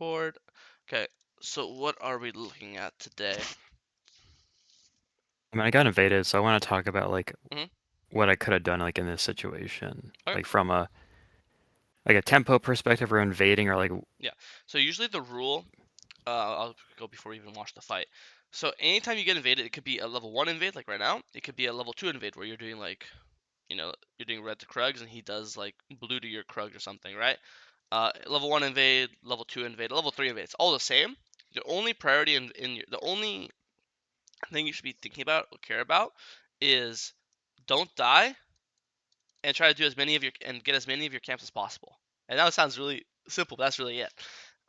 record. Okay, so what are we looking at today? I mean, I got invaded, so I want to talk about like hmm what I could have done like in this situation, Okay, like from a tempo perspective or invading or like yeah. So usually the rule, I'll go before we even watch the fight. So anytime you get invaded, it could be a level 1 invade, like right now. It could be a level 2 invade where you're doing like, you're doing red to Krugs and he does like blue to your Krug or something, right? Level 1 invade, level 2 invade, level 3 invade. It's all the same. The only priority the only thing you should be thinking about or care about is don't die and try to do as many of your and get as many of your camps as possible. And that sounds really simple, but that's really it.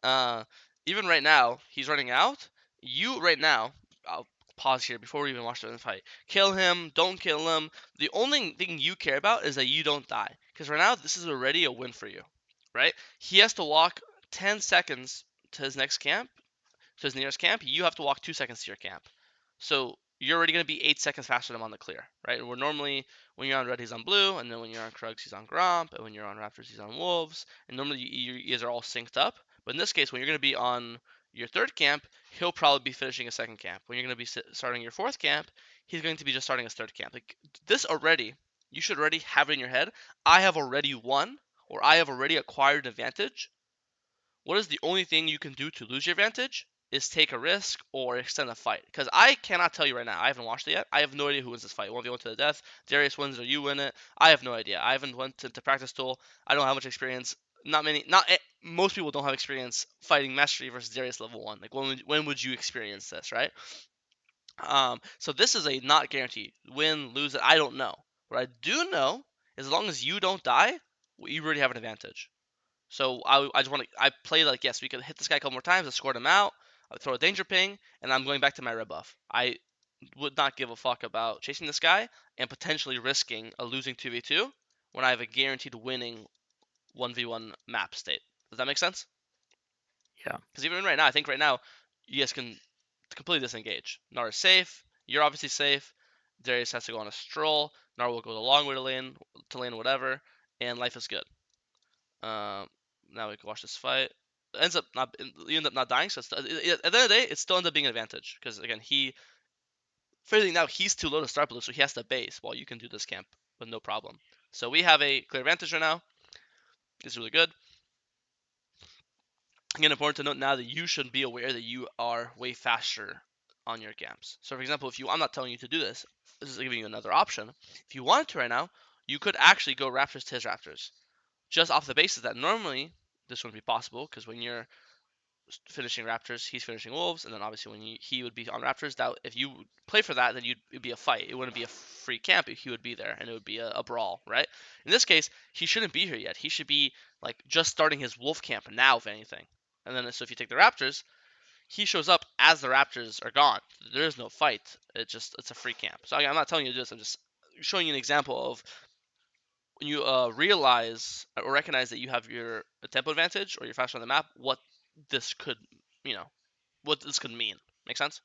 Uh, Even right now, he's running out. You right now, I'll pause here before we even watch the fight. Kill him, don't kill him. The only thing you care about is that you don't die. Because right now, this is already a win for you, right? He has to walk 10 seconds to his next camp, to his nearest camp. You have to walk 2 seconds to your camp. So you're already going to be 8 seconds faster than him on the clear, right? Where normally when you're on red, he's on blue, and then when you're on Krugs, he's on Gromp, and when you're on Raptors, he's on Wolves. And normally you guys are all synced up. But in this case, when you're going to be on your third camp, he'll probably be finishing a second camp. When you're going to be starting your fourth camp, he's going to be just starting his third camp. Like this already, you should already have it in your head. I have already won, or I have already acquired an advantage. What is the only thing you can do to lose your advantage? Is take a risk or extend a fight. Because I cannot tell you right now. I haven't watched it yet. I have no idea who wins this fight. 1v1 to the death. Darius wins or you win it. I have no idea. I haven't went to practice tool. I don't have much experience. Not many. Not most people don't have experience fighting MasterYi versus Darius level 1. Like when would you experience this, right? So this is a not guarantee. Win, lose it. I don't know. What I do know is as long as you don't die, you already have an advantage. So I just want to I play like yes, we could hit this guy a couple more times, I scored him out, I would throw a danger ping, and I'm going back to my red buff. I would not give a fuck about chasing this guy and potentially risking a losing 2v2 when I have a guaranteed winning 1v1 map state. Does that make sense? yeah. Because even right now, I think right now you guys can completely disengage. Nara's safe. You're obviously safe. Darius has to go on a stroll. Nara will go the long way to lane whatever, and life is good. Um, Now we can watch this fight. It ends up not you end up not dying, so at the end of the day, it still ends up being an advantage because again, figuring now he's too low to start blue, so he has to base while you can do this camp with no problem. So we have a clear advantage right now. It's really good. Again, important to note now that you should be aware that you are way faster on your camps. So for example, if you I'm not telling you to do this. This is giving you another option. If you wanted to right now, you could actually go Raptors to his Raptors. Just off the basis that normally this wouldn't be possible because when you're finishing Raptors, he's finishing Wolves, and then obviously when he would be on Raptors, that if you play for that, then it'd be a fight. It wouldn't be a free camp. He would be there, and it would be a brawl, right? In this case, he shouldn't be here yet. He should be like just starting his Wolf camp now, if anything. And then so if you take the Raptors, he shows up as the Raptors are gone. There is no fight. It's a free camp. So I'm not telling you to do this. I'm just showing you an example of when you realize or recognize that you have your tempo advantage or you're faster on the map, what this could, you know, what this could mean. Make sense?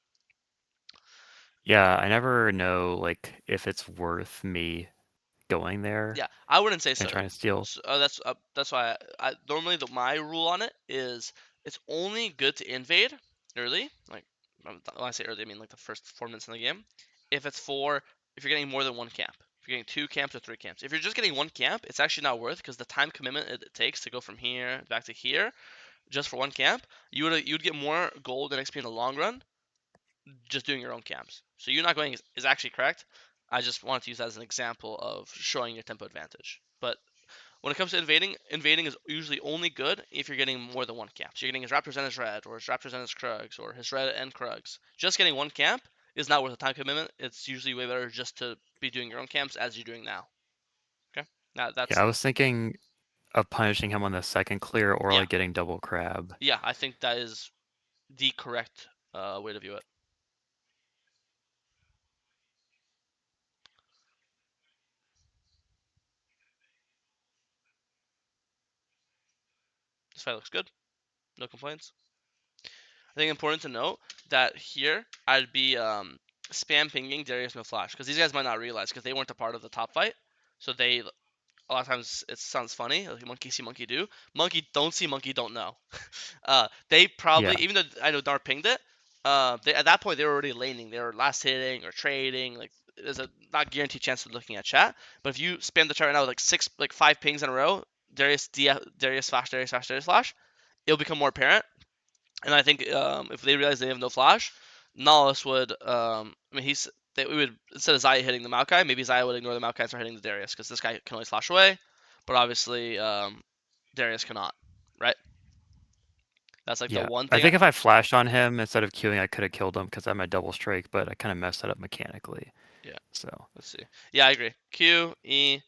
Yeah, I never know like if it's worth me going there Yeah, I wouldn't say and so. trying to steal. So, that's why I normally my rule on it is it's only good to invade early. Like when I say early, I mean like the first 4 minutes in the game. If it's for if you're getting more than one camp, if you're getting 2 camps or 3 camps. If you're just getting one camp, it's actually not worth because the time commitment it takes to go from here back to here just for one camp, you would get more gold and XP in the long run just doing your own camps. So you not going is actually correct. I just wanted to use that as an example of showing your tempo advantage. But when it comes to invading is usually only good if you're getting more than one camp. So you're getting his Raptors and his Red, or his Raptors and his Krugs, or his Red and Krugs. Just getting one camp is not worth the time commitment. It's usually way better just to be doing your own camps as you're doing now. Okay, now Yeah, that's I was thinking of punishing him on the second clear or yeah, like getting double crab. yeah. I think that is the correct way to view it. This fight looks good. No complaints. I think important to note that here I'd be spam pinging Darius no flash because these guys might not realize because they weren't a part of the top fight, so they a lot of times it sounds funny, like monkey see, monkey do. Monkey don't see, monkey don't know. They probably, Yeah, even though I know Dar pinged it, they, at that point they were already laning. They were last hitting or trading. Like there's a not guaranteed chance of looking at chat. But if you spam the chart right now with like five pings in a row, Darius flash, Darius flash, Darius flash, it'll become more apparent. And I think if they realize they have no flash, Nollis would. I mean, we would, instead of Zaya hitting the Maokai, maybe Zaya would ignore the Maokai and start hitting the Darius because this guy can always flash away, but obviously Darius cannot. Right? That's like the yeah. one I thing. think if I flashed on him instead of queuing, I could have killed him because I'm a double strike, but I kind of messed that up mechanically. Yeah. So Let's see. Yeah, I agree. Q E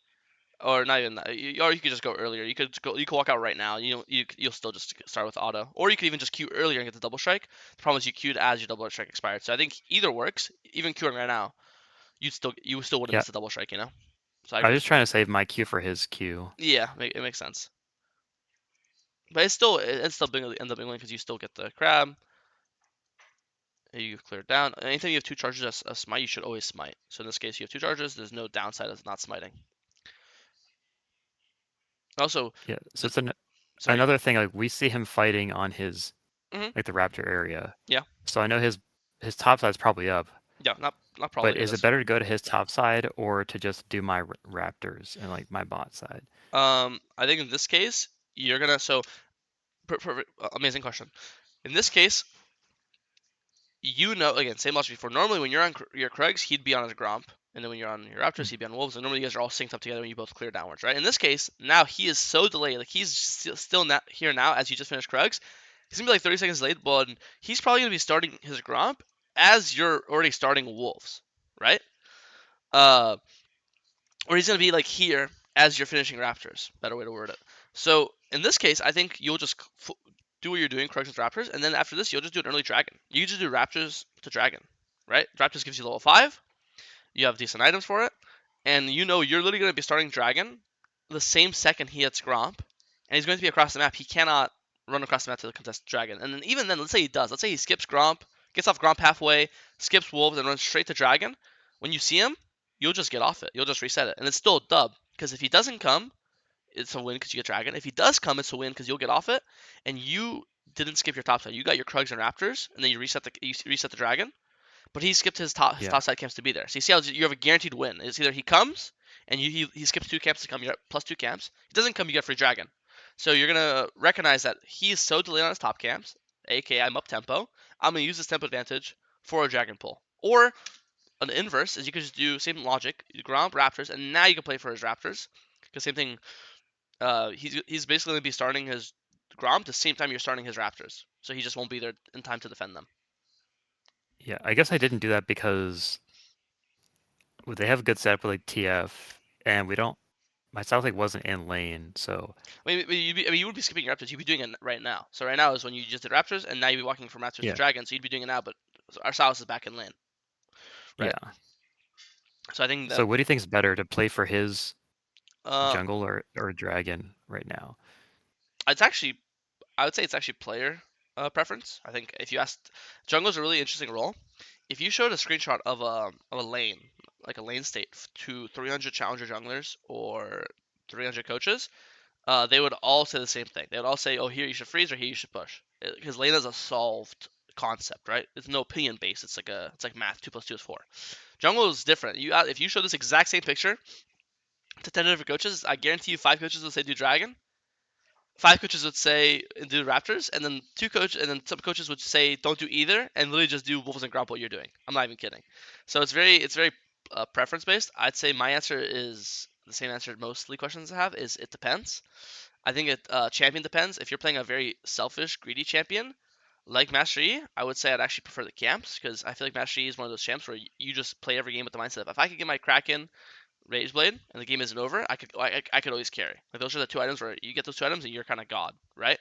or not even that. Or you could just go earlier. You could go. You could walk out right now. You'll still just start with auto, or you could even just queue earlier and get the double strike. The problem is you queued as your double strike expired. So I think either works. Even queuing right now, you still would have yeah, missed the double strike. So I I agree was with just you. trying to save my queue for his queue. Yeah, it makes sense. But it's still end up being because you still get the crab. You clear it down. Anytime you have two charges as a smite, you should always smite. So in this case, you have two charges. There's no downside of not smiting. Also, Yeah, so the it's sorry. another thing. Like we see him fighting on his Hmm. like the Raptor area, Yeah, so I know his top side's probably up. yeah, not But probably it is it is. better to go to his top side or to just do my Raptors and like my bot side? I think in this case, you're gonna so amazing question. In this case, again, same logic before. Normally, when you're on your Krugs, he'd be on his Gromp, and then when you're on your Raptors, he'd be on Wolves. And normally, you guys are all synced up together when you both clear downwards, right? In this case, now he is so delayed. Like he's still not here now as you just finished Krugs. He's gonna be like 30 seconds delayed, but he's probably gonna be starting his Gromp as you're already starting Wolves, right? Uh, or he's gonna be like here as you're finishing Raptors. Better way to word it. So in this case, I think you'll just do what you're doing, correct with Raptors, and then after this, you'll just do an early Dragon. You just do Raptors to Dragon, right? Raptors gives you level 5. You have decent items for it, and you're literally gonna be starting Dragon the same second he hits Gromp, and he's going to be across the map. He cannot run across the map to contest Dragon. And then even then, let's say he does. Let's say he skips Gromp, gets off Gromp halfway, skips Wolves, and runs straight to Dragon. When you see him, you'll just get off it. You'll just reset it, and it's still a dub. Because if he doesn't come, it's a win because you get Dragon. If he does come, it's a win because you'll get off it, and you didn't skip your top side. You got your Krugs and Raptors, and then you reset the Dragon. But he skipped his Yeah, top side camps to be there. So you see how you have a guaranteed win. It's either he comes and he skips two camps to come, you're at plus two camps. He doesn't come, you get free Dragon. So you're gonna recognize that he is so delayed on his top camps, aka I'm up tempo. I'm gonna use this tempo advantage for a Dragon pull. Or an inverse is you could just do same logic, you Gromp Raptors, and now you can play for his Raptors. Because same thing, he's basically gonna be starting his Gromp the same time you're starting his Raptors. So he just won't be there in time to defend them. yeah. I guess I didn't do that because they have a good setup with like TF, and we don't. My South Lake wasn't in lane, so You would be skipping your Raptors. You'd be doing it right now. So right now is when you just did Raptors, and now you'd be walking from Raptors to yeah, Dragon. So you'd be doing it now, but our Silas is back in lane, right? yeah. So I think that So what do you think is better to play for his uh, jungle or dragon right now? it's actually I would say it's actually player preference. I think if you asked, jungle's a really interesting role. If you showed a screenshot of a lane, like a lane state to 300 challenger junglers or 300 coaches, they would all say the same thing. They would all say, "Oh, here you should freeze, or here you should push," because lane is a solved concept, right? It's no opinion based. It's like math. 2 plus 2 is 4. Jungle is different. If you show this exact same picture to 10 different coaches, I guarantee you 5 coaches would say do dragon. 5 coaches would say do raptors, and then some coaches would say don't do either, and literally just do wolves and grump what you're doing. I'm not even kidding. So it's very preference based. I'd say my answer is the same answer most league questions I have is it depends. I think it champion depends. If you're playing a very selfish, greedy champion like MasterYi, I would say I'd actually prefer the camps because I feel like MasterYi is one of those champs where you just play every game with the mindset of if I could get my Kraken Rage Blade and the game isn't over, I could always carry. Like those are the two items where you get those two items and you're kind of god, right?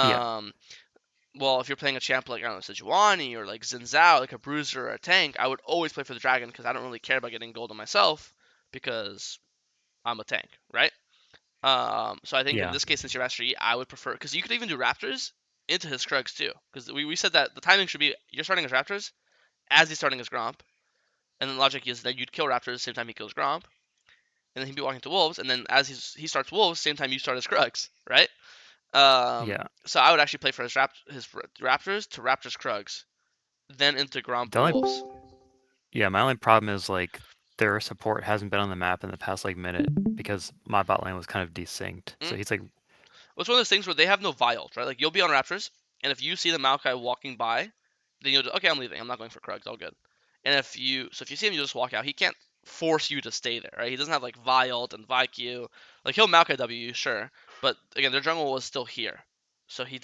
Yeah, Um, well, if you're playing a champ like I don't know Sejuani or like Xin Zhao, like a bruiser or a tank, I would always play for the dragon because I don't really care about getting gold on myself because I'm a tank, right? So I think in yeah, this case, since you're Master Yi, I would prefer because you could even do Raptors into his Krugs too. Because we said that the timing should be you're starting his Raptors as he's starting his Gromp, and then logic is that you'd kill Raptors the same time he kills Gromp, and then he'd be walking to wolves, and then as he starts wolves, same time you start his Krugs, right? Yeah. So I would actually play for his Raptors to Raptors Krugs, then into Gromp The only Wolves. Yeah, my only problem is like their support hasn't been on the map in the past like minute because my bot lane was kind of desynced. Mm. So he's like, Well, it's one of those things where they have no vials, right? Like you'll be on Raptors, and if you see the Maokai walking by, then you'll okay, I'm leaving. I'm not going for Krugs. All good. And if you see him, you just walk out. He can't force you to stay there, right? He doesn't have like Vialt and VIQ. Like he'll Maokai W you, sure, but again, their jungle was still here, so he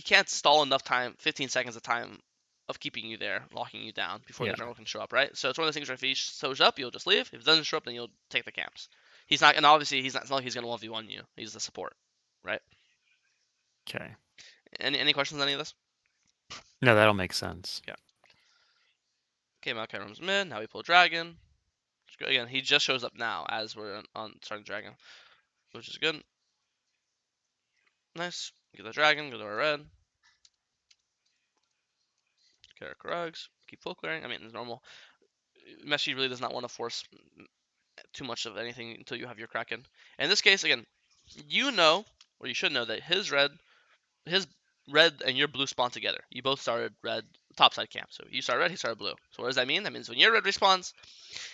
can't stall enough time, 15 seconds of time of keeping you there, locking you down before the yeah, jungle can show up, right? So it's one of those things where if he shows up, you'll just leave. If he doesn't show up, then you'll take the camps. He's not, and obviously he's not. It's not like he's gonna 1v1 you. He's the support, right? okay. Any questions on any of this? No, that'll make sense. Yeah. Okay, Maokai roams mid. Now we pull Dragon. Again, he just shows up now as we're on starting Dragon, which is good. Nice. Get the Dragon, go to our red. Get our Krugs. Keep full clearing. I mean, it's normal. Messi really does not want to force too much of anything until you have your Kraken. And in this case, again, you know, or you should know that his red and your blue spawn together. You both started red topside camp. So you started red, he started blue. So what does that mean? That means when your red respawns,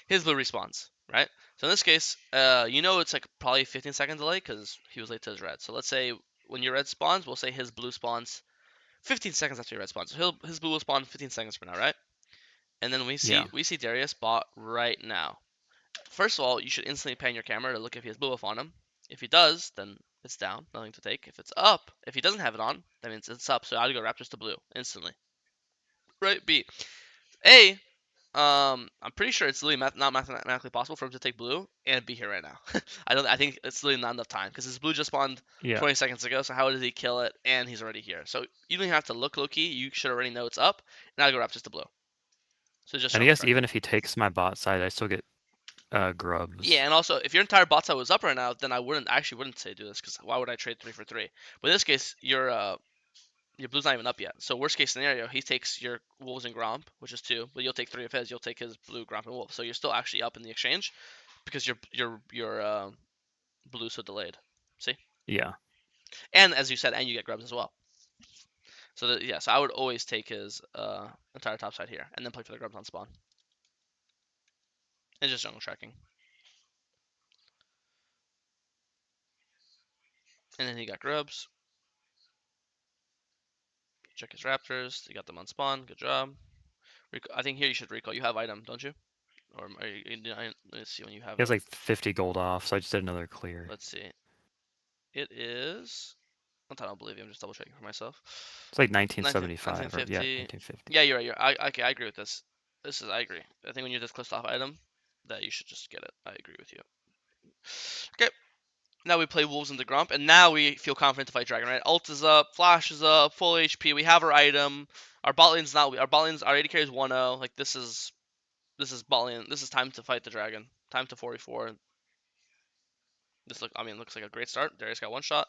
his blue respawns, right? So in this case, you know it's like probably 15 seconds delay because he was late to his red. So let's say when your red spawns, we'll say his blue spawns 15 seconds after your red spawns. So his blue will spawn 15 seconds from now, right? And then Yeah. we see Darius bot right now. First of all, you should instantly pan your camera to look if he has blue buff on him. If he does, then it's down, nothing to take. If it's up, if he doesn't have it on, that means it's up. So I'd go Raptors to blue instantly. Right? B. A. I'm pretty sure it's literally not mathematically possible for him to take blue and be here right now. I don't. I think it's literally not enough time because his blue just spawned Yeah. 20 seconds ago. So how did he kill it? And he's already here. So you don't even have to look low key. You should already know it's up. And I'd go Raptors to blue. So just And I show him guess tracking. even if he takes my bot side, I still get grubs. Yeah, and also if your entire bot side was up right now, then I actually wouldn't say do this because why would I trade 3 for 3? But in this case, your blue's not even up yet. So worst case scenario, he takes your wolves and Gromp, which is 2, but you'll take 3 of his. You'll take his blue, Gromp, and wolf. So you're still actually up in the exchange because your blue's so delayed. See? Yeah. And as you said, and you get grubs as well. So yeah, so I would always take his entire top side here and then play for the grubs on spawn. And just jungle tracking. And then he got grubs. Check his raptors. You got them on spawn. Good job. I think here you should recall. You have item, don't you? Or are you, let's see when you have He has it. like 50 gold off, so I just did another clear. Let's see. It is. I don't believe you. I'm just double checking for myself. It's like 19, 1975 or yeah, 1950. 1950. Yeah, you're right. Okay, I agree with this. I agree. I think when you're this close to off item, that you should just get it. I agree with you. Okay. Now we play Wolves into Grump, and now we feel confident to fight Dragon, right? Ult is up, Flash is up, full HP. We have our item. Our bot lane's not. Our bot lane's our AD carry is 1-0. Like this is bot lane. This is time to fight the Dragon. Time to 44. Looks like a great start. Darius got one shot.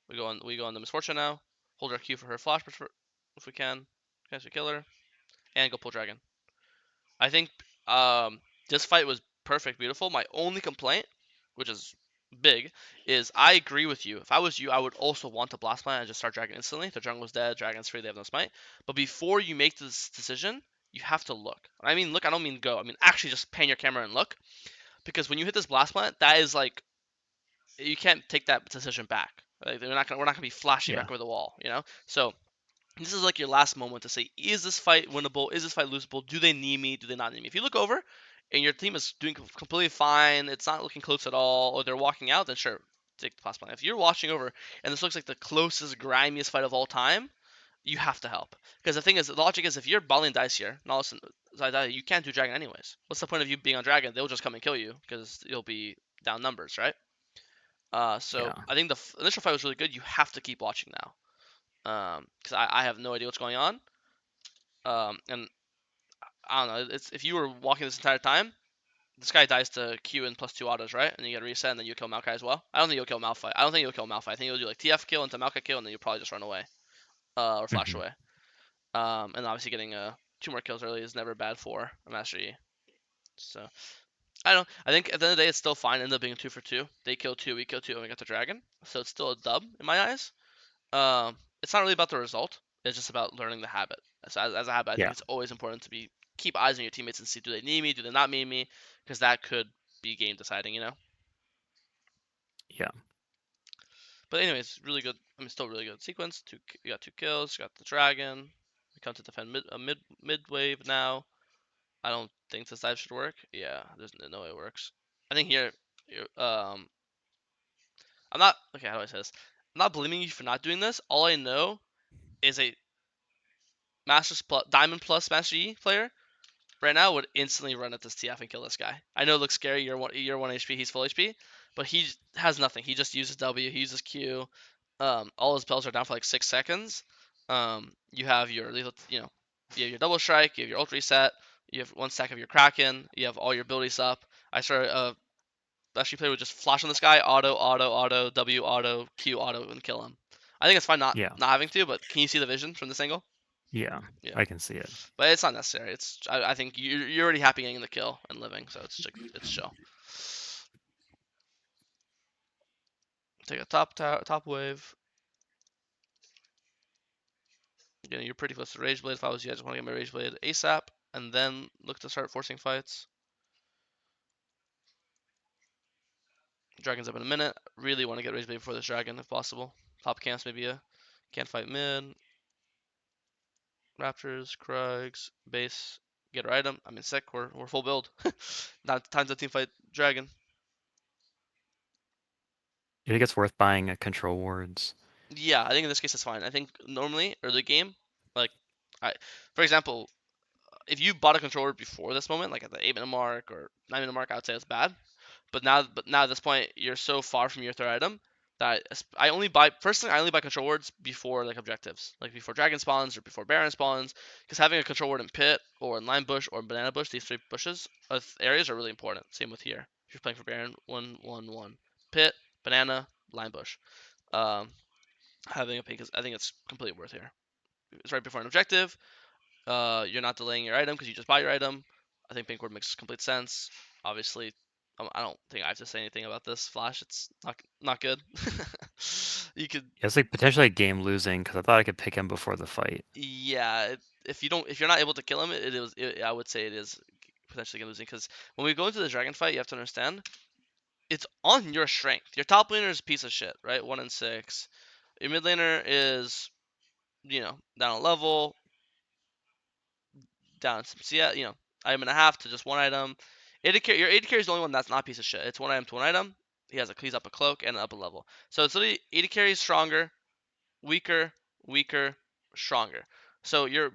We go on the Misfortune now. Hold our Q for her flash if we can. Catch a killer. And go pull Dragon. I think this fight was perfect, beautiful. My only complaint, which is big, is I agree with you. If I was you, I would also want to blast plant and just start Dragon instantly. The jungle's dead, Dragon's free, they have no smite. But before you make this decision, you have to look. I mean look, I don't mean go. I mean actually just pan your camera and look. Because when you hit this blast plant, that is like you can't take that decision back. Like, we're not gonna be flashing Yeah. back over the wall, you know. So this is like your last moment to say, is this fight winnable? Is this fight losable? Do they need me? Do they not need me? If you look over and your team is doing completely fine, it's not looking close at all, or they're walking out, then sure, take the pass plan. If you're watching over and this looks like the closest, grimiest fight of all time, you have to help. Because the thing is, the logic is if your Balian dies here, and all of a sudden you can't do Dragon anyways. What's the point of you being on Dragon? They'll just come and kill you because you'll be down numbers, right? So Yeah. I think the initial fight was really good. You have to keep watching now, because I have no idea what's going on. And I don't know. It's if you were walking this entire time, this guy dies to Q and plus 2 autos, right? And you get a reset, and then you kill Maokai as well. I don't think you'll kill Malphite. I don't think you'll kill Malphite. I think you'll do like TF kill into Maokai kill, and then you'll probably just run away, or flash Hmm. away. And obviously getting 2 more kills early is never bad for a MasterYi. So I don't know. I think at the end of the day, it's still fine. End up being 2 for 2. They kill two, we kill two, and we got the dragon. So it's still a dub in my eyes. It's not really about the result. It's just about learning the habit. So as a habit, I think Yeah, it's always important to be keep eyes on your teammates and see do they need me, do they not need me, because that could be game deciding, you know. yeah. But anyways, really good. I mean, still really good sequence. We got 2 kills. Got the dragon. We come to defend mid wave now. I don't think this dive should work. Yeah, there's no way it works. I think here, I'm not okay. How do I say this? I'm not blaming you for not doing this. All I know is a Masters plus Diamond plus MasterYi player right now would instantly run at this TF and kill this guy. I know it looks scary. You're one HP. He's full HP, but he has nothing. He just uses W. He uses Q. All his spells are down for like 6 seconds. You have your lethal, you have your double strike. You have your ult reset. You have 1 stack of your Kraken. You have all your abilities up. I started Bastion player would just flash on this guy, auto, W auto, Q auto, and kill him. I think it's fine Yeah, not having to, but can you see the vision from this angle? yeah. Yeah, I can see it. but it's not necessary. I think you're already happy getting the kill and living, so it's chill. Take a top wave. Again, you're pretty close to Rage Blade. If I was you, I just want to get my Rage Blade ASAP, and then look to start forcing fights. Dragon's up in a minute. Really want to get Rage Blade before this dragon, if possible. Top camps maybe a can't fight mid. Raptors, Krugs, base, get our item. I mean, sick. We're full build. Now time to team fight dragon. You think it's worth buying a control wards? Yeah, I think in this case it's fine. I think normally early game, like, I, for example, if you bought a controller before this moment, like at the 8 minute mark or 9 minute mark, I would say it's bad. But now at this point, you're so far from your third item that I only buy personally. I only buy control wards before like objectives, like before dragon spawns or before baron spawns, because having a control ward in pit or in lime bush or banana bush, these three bushes areas are really important. Same with here. If you're playing for baron, 1-1-1, pit, banana, lime bush. Um, having a pink is I think it's completely worth here. It's right before an objective. You're not delaying your item because you just buy your item. I think pink ward makes complete sense. Obviously, I don't think I have to say anything about this flash. It's not good. You could, Yeah, it's like potentially a game losing because I thought I could pick him before the fight. yeah. If you're not able to kill him, I would say it is potentially gonna losing because when we go into the dragon fight, you have to understand it's on your strength. Your top laner is a piece of shit, right? 1 and 6. Your mid laner is down a level, down some CS, item and a half to just one item. Your AD carry is the only one that's not a piece of shit. It's one item to one item. He's up a cloak and up a level. So it's literally AD carry is stronger, weaker, weaker, stronger. So you're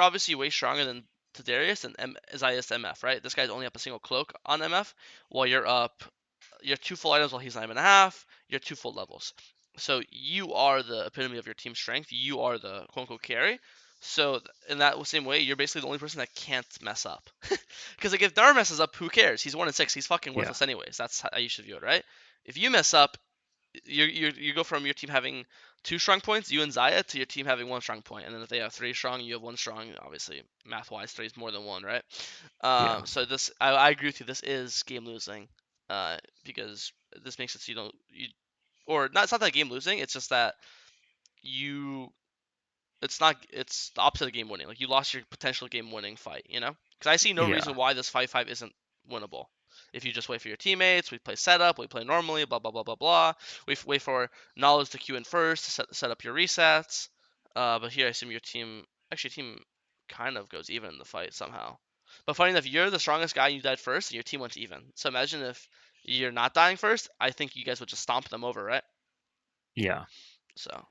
obviously way stronger than to Darius and Zayas MF, right? This guy's only up a single cloak on MF, while you're two full items while he's 9.5. You're two full levels. So you are the epitome of your team strength. You are the quote unquote carry. So in that same way, you're basically the only person that can't mess up. Because like if Dar messes up, who cares? He's 1 and 6. He's fucking Yeah, worthless anyways. That's how you should view it, right? If you mess up, you go from your team having 2 strong points, you and Zaya, to your team having 1 strong point, and then if they have 3 strong, you have 1 strong. Obviously, math wise, 3 is more than 1, right? yeah, So I agree with you. This is game losing, because this makes it so you don't you or not. It's not that game losing. It's just that you. It's not. It's the opposite of game winning. Like you lost your potential game winning fight. Because I see no yeah, reason why this 5-5 isn't winnable. If you just wait for your teammates, we play setup, we play normally, blah blah blah blah blah. We wait for knowledge to queue in first to set up your resets. But here I assume your team kind of goes even in the fight somehow. But funny enough, you're the strongest guy and you died first, and your team went even. So imagine if you're not dying first. I think you guys would just stomp them over, right? yeah. So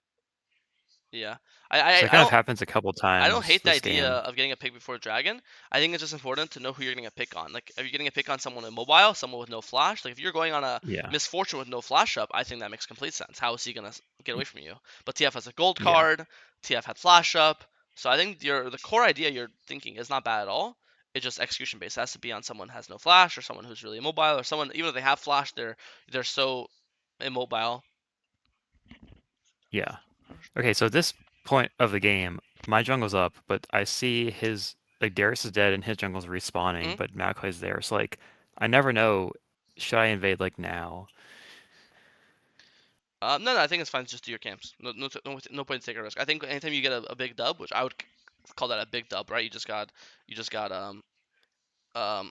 yeah, I I, So it I kind of don't happens a couple I don't times hate the this idea game. of getting a pick before dragon. I think it's just important to know who you're getting a pick on. Like, if you're getting a pick on someone immobile, someone with no flash, like if you're going on a Yeah, misfortune with no flash up, I think that makes complete sense. How is he gonna get away from you? But TF has a gold yeah, card. TF had flash up, so I think the core idea you're thinking is not bad at all. It's just execution based. It has to be on someone who has no flash or someone who's really immobile or someone even if they have flash, they're so immobile. yeah. Okay, so at this point of the game, my jungle's up, but I see his like Darius is dead and his jungle's respawning, Mhm. but Malakai's there. So like I never know. Should I invade like now? No, I think it's fine. Just do your camps. No point in taking a risk. I think anytime you get a big dub, which I would call that a big dub, right? You just got um oh,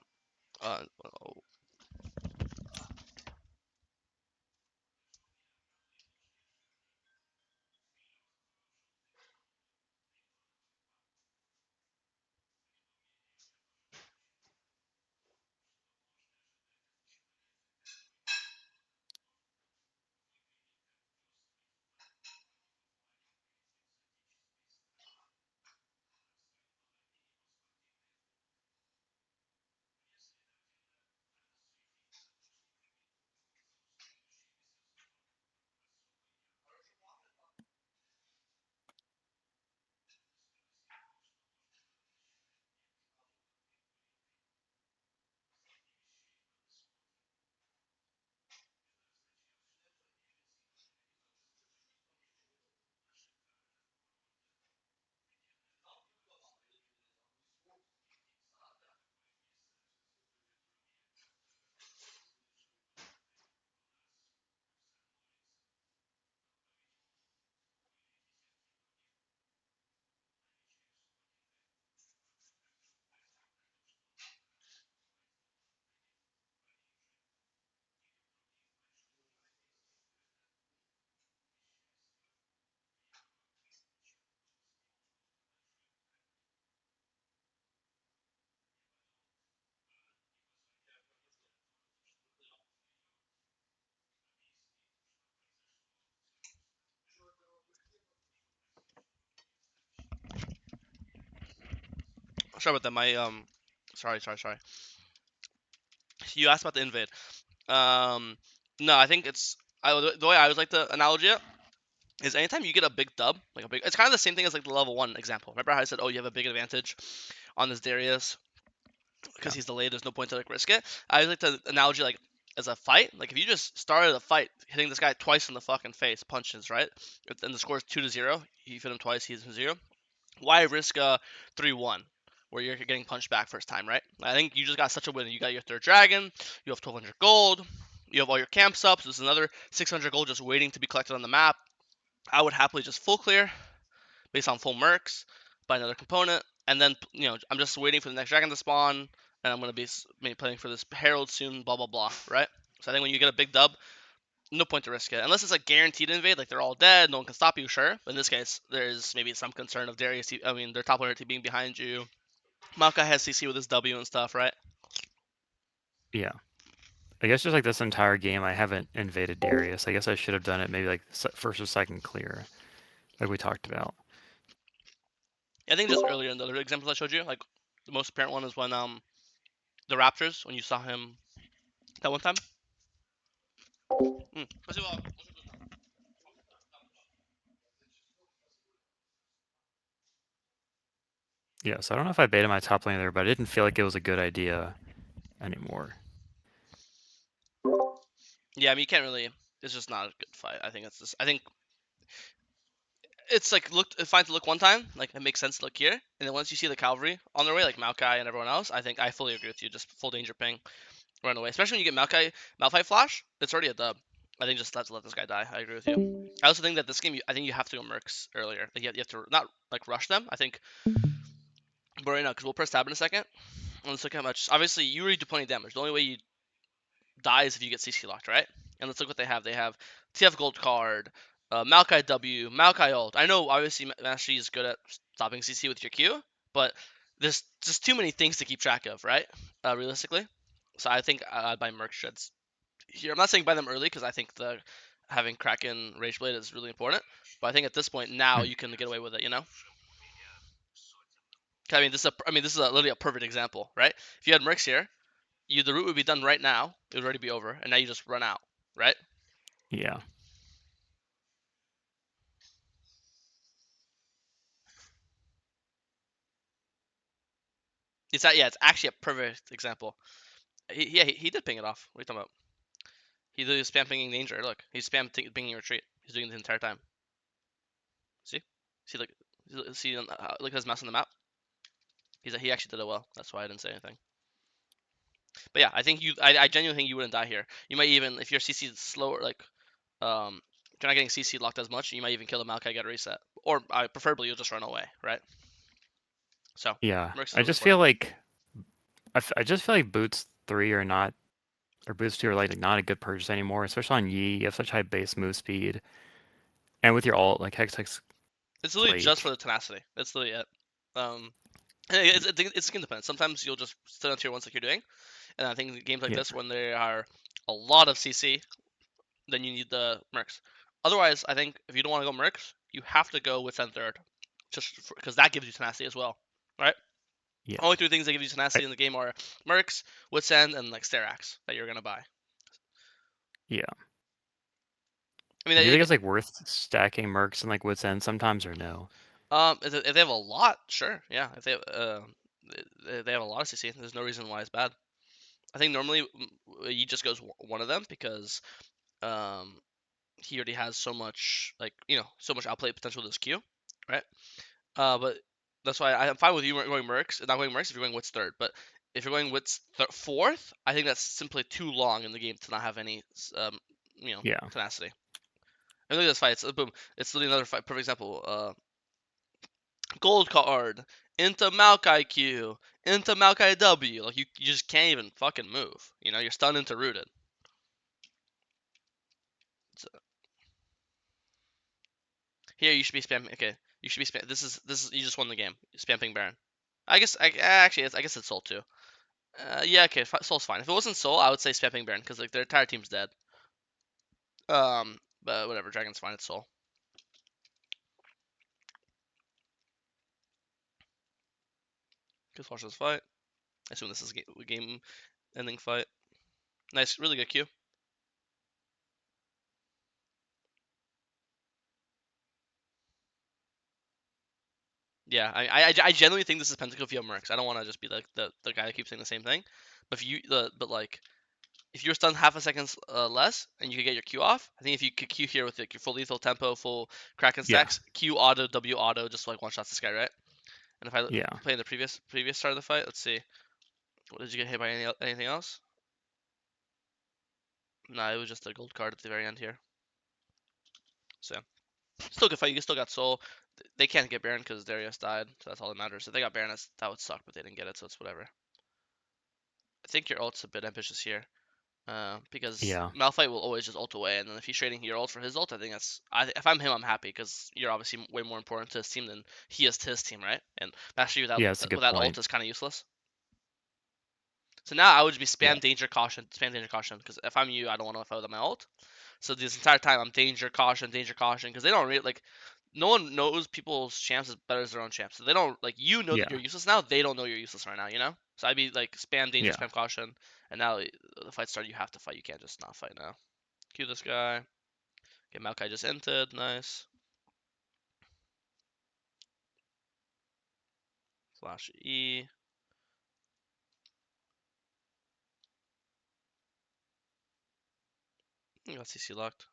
sorry about that. Sorry. You asked about the invade. Um, no, I think the way I would like to analogy it is anytime you get a big dub, like a big, it's kind of the same thing as like the level one example. Remember how I said, oh, you have a big advantage on this Darius because Yeah. he's delayed. There's no point to like risk it. I would like to analogy like as a fight. Like if you just started a fight hitting this guy twice in the fucking face, punches right, and the score is 2-0. You hit him twice, he's 0. Why risk a 3-1? Where you're getting punched back first time, right? I think you just got such a win. You got your third dragon, you have 1200 gold, you have all your camps up, so there's another 600 gold just waiting to be collected on the map. I would happily just full clear based on full mercs, buy another component, and then I'm just waiting for the next dragon to spawn, and I'm gonna be maybe playing for this herald soon, blah blah blah, right? So I think when you get a big dub, no point to risk it unless it's like guaranteed invade, like they're all dead, no one can stop you, sure. But in this case, there's maybe some concern of Darius. I mean, their top laner team being behind you. Maokai has CC with his W and stuff, right? Yeah. I guess just like this entire game, I haven't invaded Darius. I guess I should have done it maybe like first or second clear, like we talked about. I think just earlier in the other examples I showed you, like the most apparent one is when the Raptors, when you saw him that one time. Mm. Yeah, so I don't know if I baited my top lane there, but I didn't feel like it was a good idea anymore. Yeah, I mean you can't really. It's just not a good fight. I think it's just. I think it's like it's fine to look one time, like it makes sense to look here, and then once you see the cavalry on their way, like Maokai and everyone else, I think I fully agree with you. Just full danger ping, run away. Especially when you get Malphite flash, it's already a dub. I think just let this guy die. I agree with you. I also think that this game, I think you have to go mercs earlier. Like you have to not like rush them. I think, but right now, because we'll press tab in a second. Let's look how much. Obviously, you already do plenty of damage. The only way you die is if you get CC locked, right? And let's look what they have. They have TF Gold card, Maokai W, Maokai ult. I know obviously MasterYi is good at stopping CC with your Q, but there's just too many things to keep track of, right? Realistically, so I think I'd buy Merc Shreds here. I'm not saying buy them early because I think the having Kraken Rageblade is really important, but I think at this point now Hmm. you can get away with it. You know, I mean this is literally a perfect example, right? If you had Mercs here, the route would be done right now. It would already be over, and now you just run out, right? Yeah. It's actually a perfect example. He did ping it off. What are you talking about? He did spam pinging danger. Look, he's spam pinging retreat. He's doing it the entire time. See, see like look at his mouse on the map. He actually did it well. That's why I didn't say anything. But yeah, I think I genuinely think you wouldn't die here. You might even, if your CC is slower, like, if you're not getting CC locked as much, you might even kill the Maokai, get a reset. Or preferably you'll just run away, right? So, Yeah, Mercs is I really just feel important. like I just feel like boots 3 are not or boots 2 are like not a good purchase anymore, especially on Yi. You have such high base move speed, and with your ult like Hex It's literally just for plate. the tenacity. That's literally it. Um, it's skin dependent. Sometimes you'll just sit on tier 1s like you're doing, and I think in games like Yeah, this, when there are a lot of CC, then you need the Mercs. Otherwise, I think if you don't want to go Mercs, you have to go with Send Third, just because that gives you tenacity as well, right? yeah, Only three things that give you I, tenacity in the game are Mercs, Witsend, and like Sterax that you're gonna buy. yeah. I mean, Do you think it's like worth stacking mercs and like wits end sometimes or no? if they have a lot, sure, yeah. If they have a lot of CC, there's no reason why it's bad. I think normally he just goes one of them because um he already has so much, like, so much outplay potential with his Q, right? But that's why I'm fine with you going Mercs and not going Mercs if you're going Wits third. But if you're going Wits fourth, I think that's simply too long in the game to not have any Yeah, tenacity. And look at this fight. It's boom. It's literally another fight. Perfect example. Gold card into Maokai Q into Maokai W. Like you just can't even fucking move. You're stunned into rooted. So here you should be spamming. Okay, you should be spam. This is you just won the game. Spamming Baron. I guess actually I guess it's Soul too. Yeah, okay, Soul's fine. If it wasn't Soul, I would say spamming Baron because like their entire team's dead. But whatever, Dragon's fine. It's Soul. Just watch this fight. I assume this is a game ending fight. Nice, really good Q. Yeah, I genuinely think this is Pentakill if you have Mercs. I don't want to just be like the guy that keeps saying the same thing. But like if you're stunned half a second less and you can get your Q off, I think if you could Q here with like your full lethal tempo, full Kraken yeah, stacks, Q auto, W auto, just like one shots this guy, right? And if I yeah, play in the previous start of the fight, let's see. What, did you get hit by anything else? No, it was just a gold card at the very end here. So still good fight. You still got Soul. They can't get Baron because Darius died, so that's all that matters. If they got Baron, that would suck, but they didn't get it, so it's whatever. I think your ult's a bit ambitious here. Because yeah, Malphite will always just ult away, and then if he's trading your ult for his ult, I think if I'm him, I'm happy because you're obviously way more important to his team than he is to his team, right? And Mastery yeah. That's a good without point. ult is kind of useless. So now I would be Yeah, spam danger caution, because if I'm you, I don't want to fight without my ult. So this entire time I'm danger caution, because they don't really like. No one knows people's champs as better as their own champs. So they don't like you know that yeah, you're useless now. They don't know you're useless right now. So I'd be like spam danger, yeah, spam caution, and now the fight started. You have to fight. You can't just not fight now. Cue this guy. Okay, Maokai just entered. Nice. Flash E. You got CC locked.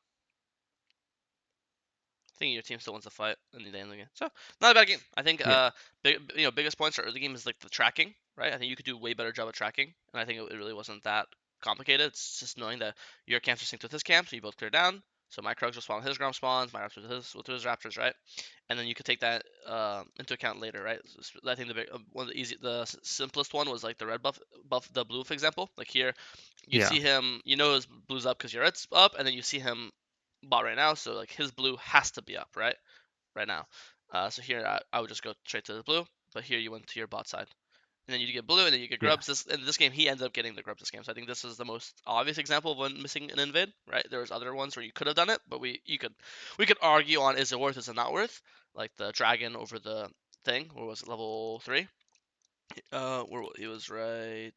I think your team still wants to fight in the end of the game. So not a bad game. I think yeah, biggest points for early game is like the tracking, right? I think you could do a way better job at tracking, and I think it really wasn't that complicated. It's just knowing that your camps are synced with his camp, so you both clear down. So my Krugs will spawn with his Grom spawns, my Raptors with his Raptors, right? And then you could take that into account later, right? I think one of the simplest one was like the red buff the blue, for example. Like here, you yeah, see him, his blue's up because your red's up, and then you see him bot right now, so like his blue has to be up, right now. So here I would just go straight to the blue, but here you went to your bot side, and then you get blue, and then you get yeah, grubs. In this game, he ended up getting the grubs this game, so I think this is the most obvious example of when missing an invade, right? There was other ones where you could have done it, but we could argue on is it worth, is it not worth, like the dragon over the thing, where was it level 3? Where he was right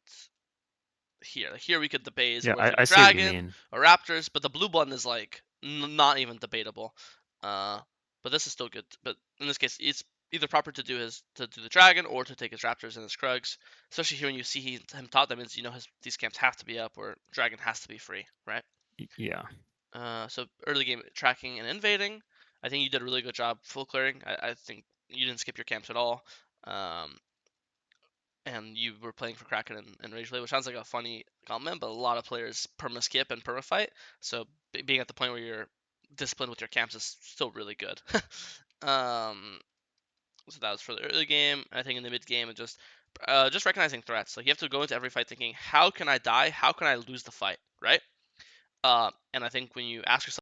here. Like here we could debate is it yeah. worth getting I see what you Dragon mean. or Raptors, but the blue button is like not even debatable. Uh, but this is still good. But in this case, it's either proper to do the Dragon or to take his Raptors and his Krugs. Especially here when you see him top, that means these camps have to be up or Dragon has to be free, right? Yeah, So early game tracking and invading, I think you did a really good job full clearing. I think you didn't skip your camps at all. Um, and you were playing for Kraken and Rage Blade, which sounds like a funny compliment, but a lot of players perma skip and perma fight. So being at the point where you're disciplined with your camps is still really good. um, so that was for the early game. I think in the mid game, it just recognizing threats. Like you have to go into every fight thinking, how can I die? How can I lose the fight? Right? And I think when you ask yourself